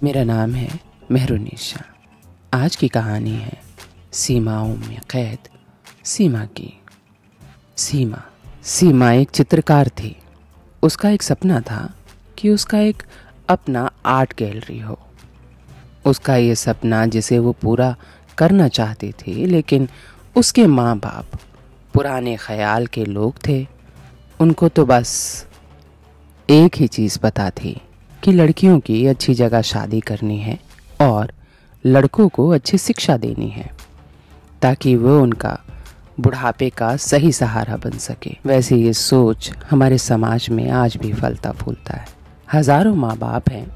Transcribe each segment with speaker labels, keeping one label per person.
Speaker 1: मेरा नाम है मेहरुनिशा। आज की कहानी है सीमाओं में कैद सीमा की। सीमा एक चित्रकार थी। उसका एक सपना था कि उसका एक अपना आर्ट गैलरी हो। उसका ये सपना जिसे वो पूरा करना चाहती थी, लेकिन उसके माँ बाप पुराने ख्याल के लोग थे। उनको तो बस एक ही चीज़ पता थी कि लड़कियों की अच्छी जगह शादी करनी है और लड़कों को अच्छी शिक्षा देनी है ताकि वो उनका बुढ़ापे का सही सहारा बन सके। वैसे ये सोच हमारे समाज में आज भी फलता फूलता है। हजारों माँ बाप हैं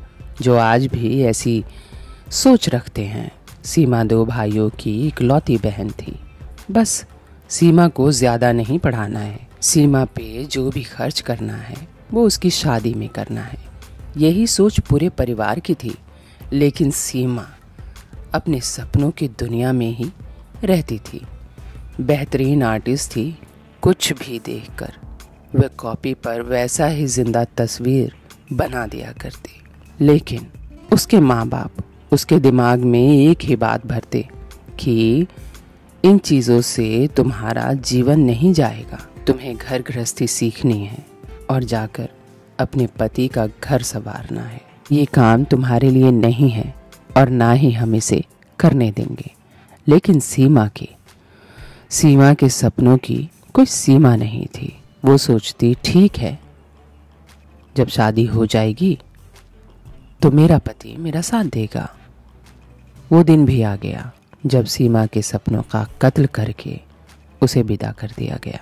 Speaker 1: जो आज भी ऐसी सोच रखते हैं। सीमा 2 भाइयों की इकलौती बहन थी। बस सीमा को ज़्यादा नहीं पढ़ाना है। सीमा पे जो भी खर्च करना है वो उसकी शादी में करना है। यही सोच पूरे परिवार की थी। लेकिन सीमा अपने सपनों की दुनिया में ही रहती थी। बेहतरीन आर्टिस्ट थी। कुछ भी देखकर वह कॉपी पर वैसा ही जिंदा तस्वीर बना दिया करती। लेकिन उसके माँ बाप उसके दिमाग में एक ही बात भरते कि इन चीज़ों से तुम्हारा जीवन नहीं जाएगा। तुम्हें घर गृहस्थी सीखनी है और जाकर अपने पति का घर संवारना है। ये काम तुम्हारे लिए नहीं है और ना ही हम इसे करने देंगे। लेकिन सीमा के सपनों की कोई सीमा नहीं थी। वो सोचती, ठीक है, जब शादी हो जाएगी तो मेरा पति मेरा साथ देगा। वो दिन भी आ गया जब सीमा के सपनों का कत्ल करके उसे विदा कर दिया गया।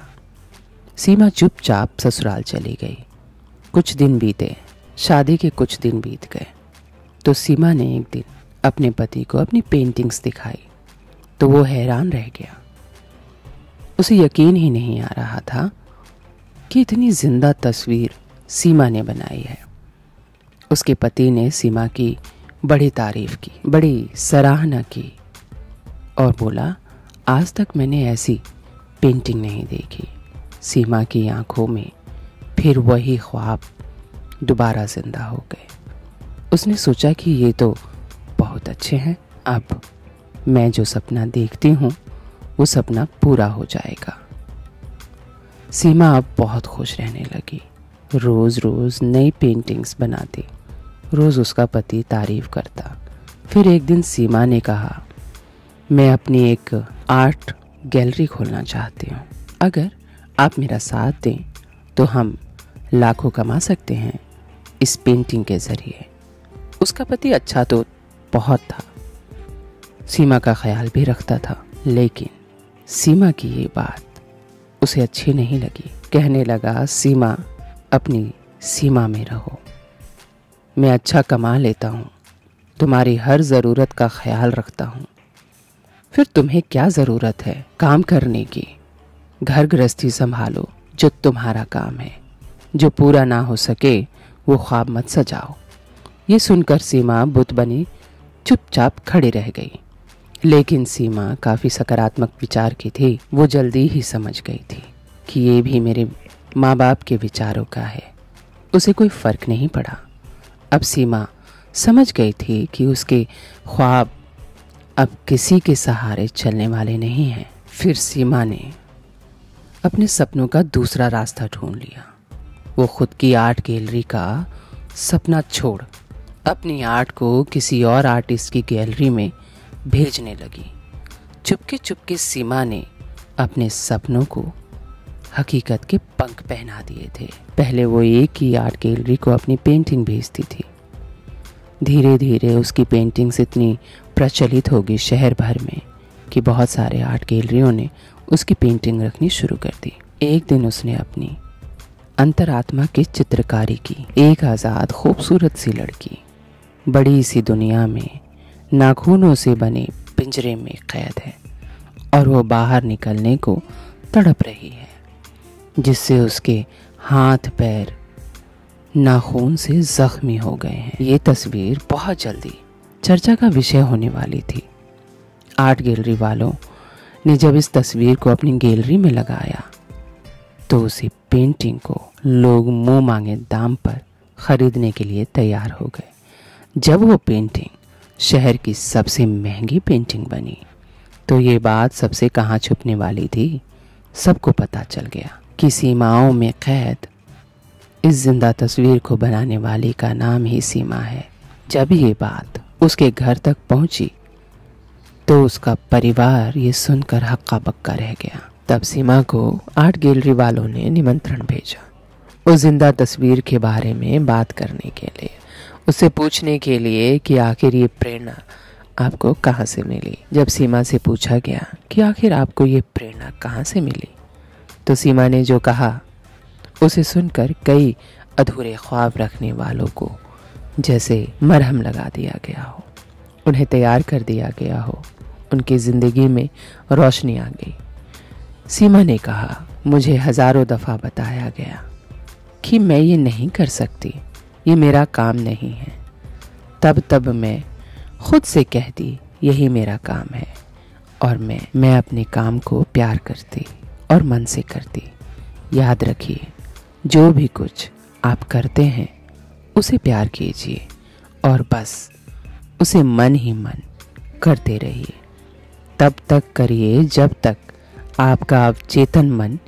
Speaker 1: सीमा चुपचाप ससुराल चली गई। कुछ दिन बीते, शादी के कुछ दिन बीत गए तो सीमा ने एक दिन अपने पति को अपनी पेंटिंग्स दिखाई तो वो हैरान रह गया। उसे यकीन ही नहीं आ रहा था कि इतनी जिंदा तस्वीर सीमा ने बनाई है। उसके पति ने सीमा की बड़ी तारीफ की, बड़ी सराहना की और बोला, आज तक मैंने ऐसी पेंटिंग नहीं देखी। सीमा की आंखों में फिर वही ख्वाब दोबारा जिंदा हो गए। उसने सोचा कि ये तो बहुत अच्छे हैं। अब मैं जो सपना देखती हूँ वो सपना पूरा हो जाएगा। सीमा अब बहुत खुश रहने लगी। रोज़ रोज़ नई पेंटिंग्स बनाती। रोज़ उसका पति तारीफ करता। फिर एक दिन सीमा ने कहा, मैं अपनी एक आर्ट गैलरी खोलना चाहती हूँ। अगर आप मेरा साथ दें तो हम लाखों कमा सकते हैं इस पेंटिंग के ज़रिए। उसका पति अच्छा तो बहुत था, सीमा का ख्याल भी रखता था, लेकिन सीमा की ये बात उसे अच्छी नहीं लगी। कहने लगा, सीमा, अपनी सीमा में रहो। मैं अच्छा कमा लेता हूँ, तुम्हारी हर ज़रूरत का ख्याल रखता हूँ। फिर तुम्हें क्या ज़रूरत है काम करने की? घर गृहस्थी संभालो जो तुम्हारा काम है। जो पूरा ना हो सके वो ख्वाब मत सजाओ। ये सुनकर सीमा बुत बनी चुपचाप खड़ी रह गई। लेकिन सीमा काफ़ी सकारात्मक विचार की थी। वो जल्दी ही समझ गई थी कि ये भी मेरे माँ बाप के विचारों का है। उसे कोई फ़र्क नहीं पड़ा। अब सीमा समझ गई थी कि उसके ख्वाब अब किसी के सहारे चलने वाले नहीं हैं। फिर सीमा ने अपने सपनों का दूसरा रास्ता ढूंढ लिया। वो खुद की आर्ट गैलरी का सपना छोड़ अपनी आर्ट को किसी और आर्टिस्ट की गैलरी में भेजने लगी। चुपके चुपके सीमा ने अपने सपनों को हकीकत के पंख पहना दिए थे। पहले वो एक ही आर्ट गैलरी को अपनी पेंटिंग भेजती थी। धीरे धीरे उसकी पेंटिंग्स इतनी प्रचलित होगी शहर भर में कि बहुत सारे आर्ट गैलरियों ने उसकी पेंटिंग रखनी शुरू कर दी। एक दिन उसने अपनी अंतरात्मा की चित्रकारी की। एक आज़ाद खूबसूरत सी लड़की बड़ी सी दुनिया में नाखूनों से बने पिंजरे में कैद है और वो बाहर निकलने को तड़प रही है, जिससे उसके हाथ पैर नाखून से जख्मी हो गए हैं। ये तस्वीर बहुत जल्दी चर्चा का विषय होने वाली थी। आर्ट गैलरी वालों ने जब इस तस्वीर को अपनी गैलरी में लगाया तो उसी पेंटिंग को लोग मुंह मांगे दाम पर खरीदने के लिए तैयार हो गए। जब वो पेंटिंग शहर की सबसे महंगी पेंटिंग बनी तो ये बात सबसे कहाँ छुपने वाली थी, सबको पता चल गया कि सीमाओं में कैद इस जिंदा तस्वीर को बनाने वाली का नाम ही सीमा है। जब ये बात उसके घर तक पहुंची तो उसका परिवार ये सुनकर हक्का बक्का रह गया। तब सीमा को आर्ट गैलरी वालों ने निमंत्रण भेजा उस जिंदा तस्वीर के बारे में बात करने के लिए, उससे पूछने के लिए कि आखिर ये प्रेरणा आपको कहाँ से मिली। जब सीमा से पूछा गया कि आखिर आपको ये प्रेरणा कहाँ से मिली तो सीमा ने जो कहा उसे सुनकर कई अधूरे ख्वाब रखने वालों को जैसे मरहम लगा दिया गया हो, उन्हें तैयार कर दिया गया हो, उनकी ज़िंदगी में रोशनी आ गई। सीमा ने कहा, मुझे हज़ारों दफ़ा बताया गया कि मैं ये नहीं कर सकती, ये मेरा काम नहीं है। तब मैं खुद से कहती यही मेरा काम है और मैं अपने काम को प्यार करती और मन से करती। याद रखिए, जो भी कुछ आप करते हैं उसे प्यार कीजिए और बस उसे मन ही मन करते रहिए। तब तक करिए जब तक आपका अवचेतन मन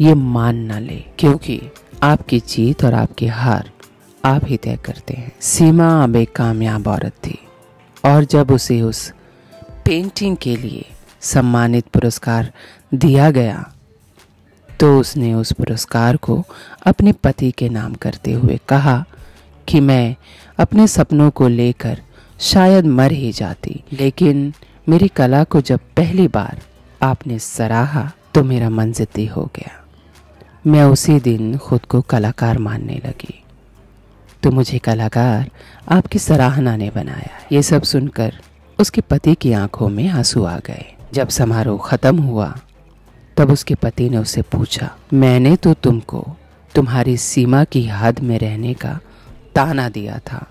Speaker 1: ये मान न ले, क्योंकि आपकी जीत और आपकी हार आप ही तय करते हैं। सीमा अब एक कामयाब औरत थी और जब उसे उस पेंटिंग के लिए सम्मानित पुरस्कार दिया गया तो उसने उस पुरस्कार को अपने पति के नाम करते हुए कहा कि मैं अपने सपनों को लेकर शायद मर ही जाती, लेकिन मेरी कला को जब पहली बार आपने सराहा तो मेरा मन ज़िद्दी हो गया। मैं उसी दिन खुद को कलाकार मानने लगी। तो मुझे कलाकार आपकी सराहना ने बनाया। ये सब सुनकर उसके पति की आंखों में आंसू आ गए। जब समारोह खत्म हुआ तब उसके पति ने उससे पूछा, मैंने तो तुमको तुम्हारी सीमा की हद में रहने का ताना दिया था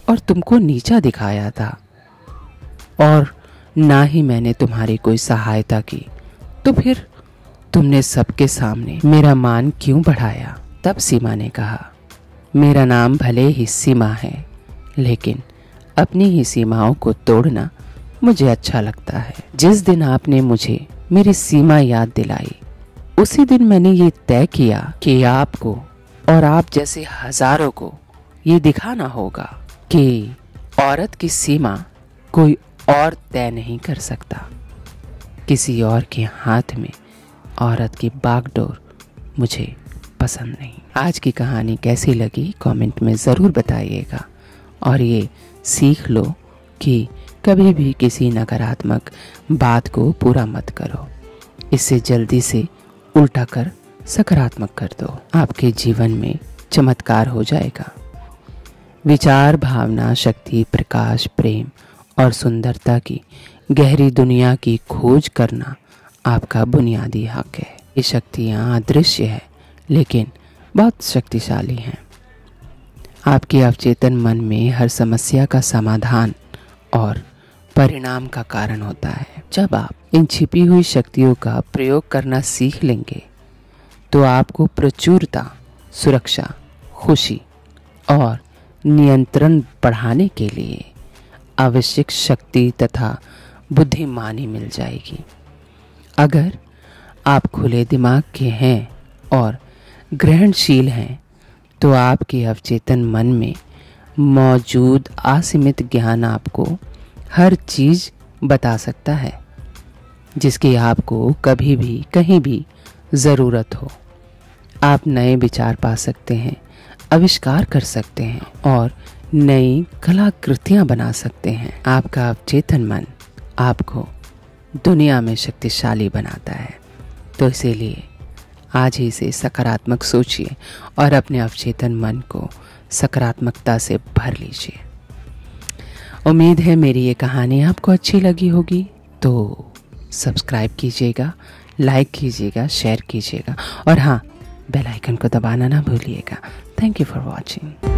Speaker 1: और तुमको नीचा दिखाया था और ना ही मैंने तुम्हारी कोई सहायता की, तो फिर तुमने सबके सामने मेरा मान क्यों बढ़ाया? तब सीमा ने कहा, मेरा नाम भले ही सीमा है, लेकिन अपनी ही सीमाओं को तोड़ना मुझे अच्छा लगता है। जिस दिन आपने मुझे मेरी सीमा याद दिलाई उसी दिन मैंने ये तय किया कि आपको और आप जैसे हजारों को ये दिखाना होगा कि औरत की सीमा कोई और तय नहीं कर सकता। किसी और के हाथ में औरत की बागडोर मुझे पसंद नहीं। आज की कहानी कैसी लगी कमेंट में ज़रूर बताइएगा और ये सीख लो कि कभी भी किसी नकारात्मक बात को पूरा मत करो, इससे जल्दी से उल्टा कर सकारात्मक कर दो। आपके जीवन में चमत्कार हो जाएगा। विचार, भावना, शक्ति, प्रकाश, प्रेम और सुंदरता की गहरी दुनिया की खोज करना आपका बुनियादी हक है। ये शक्तियाँ अदृश्य है लेकिन बहुत शक्तिशाली हैं। आपके अवचेतन मन में हर समस्या का समाधान और परिणाम का कारण होता है। जब आप इन छिपी हुई शक्तियों का प्रयोग करना सीख लेंगे तो आपको प्रचुरता, सुरक्षा, खुशी और नियंत्रण बढ़ाने के लिए आवश्यक शक्ति तथा बुद्धिमानी मिल जाएगी। अगर आप खुले दिमाग के हैं और ग्रहणशील हैं तो आपके अवचेतन मन में मौजूद असीमित ज्ञान आपको हर चीज़ बता सकता है जिसकी आपको कभी भी कहीं भी ज़रूरत हो। आप नए विचार पा सकते हैं, आविष्कार कर सकते हैं और नई कलाकृतियाँ बना सकते हैं। आपका अवचेतन मन आपको दुनिया में शक्तिशाली बनाता है। तो इसीलिए आज ही से सकारात्मक सोचिए और अपने अवचेतन मन को सकारात्मकता से भर लीजिए। उम्मीद है मेरी ये कहानी आपको अच्छी लगी होगी, तो सब्सक्राइब कीजिएगा, लाइक कीजिएगा, शेयर कीजिएगा और हाँ, बेल आइकन को दबाना ना भूलिएगा। Thank you for watching.